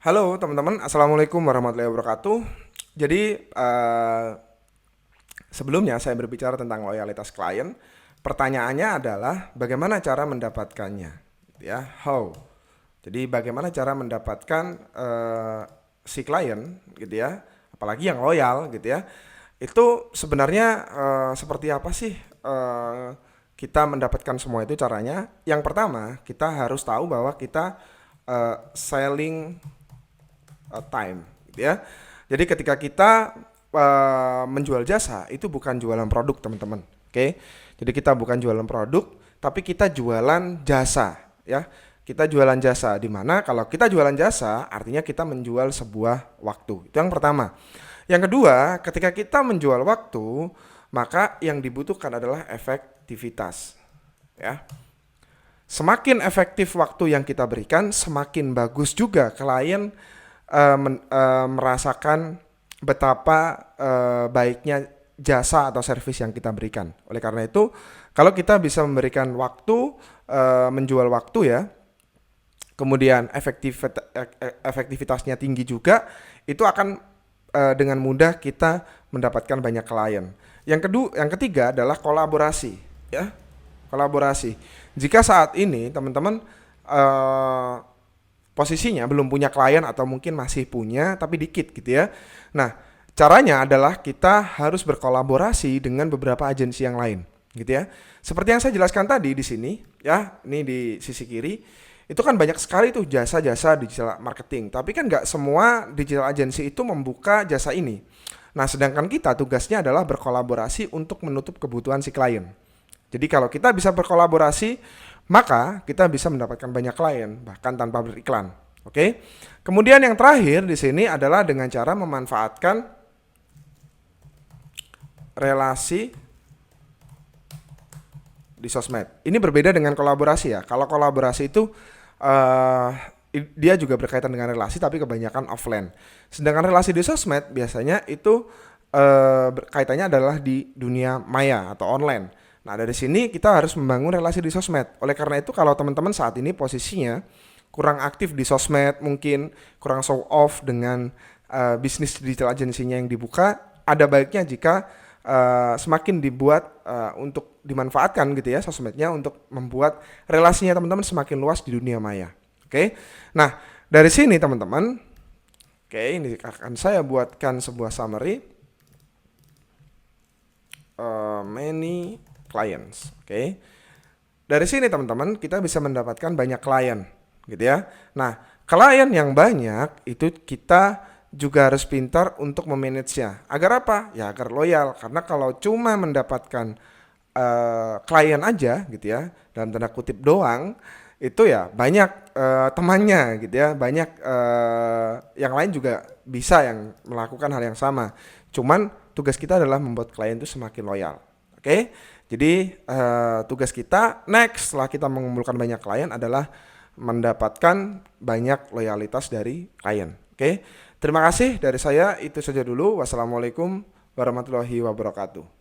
Halo teman-teman, Assalamualaikum warahmatullahi wabarakatuh. Jadi sebelumnya saya berbicara tentang loyalitas klien. Pertanyaannya adalah bagaimana cara mendapatkannya, gitu ya? How? Jadi bagaimana cara mendapatkan si klien, gitu ya? Apalagi yang loyal, gitu ya? Itu sebenarnya seperti apa sih kita mendapatkan semua itu caranya? Yang pertama, kita harus tahu bahwa kita selling time, gitu ya. Jadi ketika kita menjual jasa itu bukan jualan produk teman-teman, oke? Jadi kita bukan jualan produk, tapi kita jualan jasa, ya. Kita jualan jasa di mana kalau kita jualan jasa artinya kita menjual sebuah waktu. Itu yang pertama. Yang kedua, ketika kita menjual waktu, maka yang dibutuhkan adalah efektivitas, ya. Semakin efektif waktu yang kita berikan, semakin bagus juga klien merasakan betapa baiknya jasa atau servis yang kita berikan. Oleh karena itu, kalau kita bisa memberikan waktu, menjual waktu ya, kemudian efektivitasnya tinggi juga, itu akan dengan mudah kita mendapatkan banyak klien. Yang ketiga adalah kolaborasi, ya, kolaborasi. Jika saat ini teman-teman eh, posisinya belum punya klien atau mungkin masih punya tapi dikit gitu ya. Nah, caranya adalah kita harus berkolaborasi dengan beberapa agensi yang lain, gitu ya. Seperti yang saya jelaskan tadi di sini, ya, ini di sisi kiri, itu kan banyak sekali tuh jasa-jasa digital marketing. Tapi kan nggak semua digital agency itu membuka jasa ini. Nah, sedangkan kita tugasnya adalah berkolaborasi untuk menutup kebutuhan si klien. Jadi kalau kita bisa berkolaborasi, maka kita bisa mendapatkan banyak klien bahkan tanpa beriklan. Oke. Kemudian yang terakhir di sini adalah dengan cara memanfaatkan relasi di sosmed. Ini berbeda dengan kolaborasi ya. Kalau kolaborasi itu uh, dia juga berkaitan dengan relasi tapi kebanyakan offline. Sedangkan relasi di sosmed biasanya itu kaitannya adalah di dunia maya atau online. Nah, dari sini kita harus membangun relasi di sosmed. Oleh karena itu kalau teman-teman saat ini posisinya kurang aktif di sosmed, mungkin kurang show off dengan bisnis digital agensinya yang dibuka, ada baiknya jika semakin dibuat untuk dimanfaatkan gitu ya sosmednya untuk membuat relasinya teman-teman semakin luas di dunia maya. Oke. Nah, dari sini teman-teman, oke, ini akan saya buatkan sebuah summary many clients. Oke. Dari sini teman-teman kita bisa mendapatkan banyak klien gitu ya. Nah, klien yang banyak itu kita juga harus pintar untuk memanage-nya. Agar apa? Ya agar loyal. Karena kalau cuma mendapatkan klien aja gitu ya, dalam tanda kutip doang, itu ya banyak temannya gitu ya, banyak yang lain juga bisa yang melakukan hal yang sama. Cuman tugas kita adalah membuat klien itu semakin loyal. Oke, jadi tugas kita next setelah kita mengumpulkan banyak klien adalah mendapatkan banyak loyalitas dari klien. Oke, terima kasih dari saya, itu saja dulu. Wassalamualaikum warahmatullahi wabarakatuh.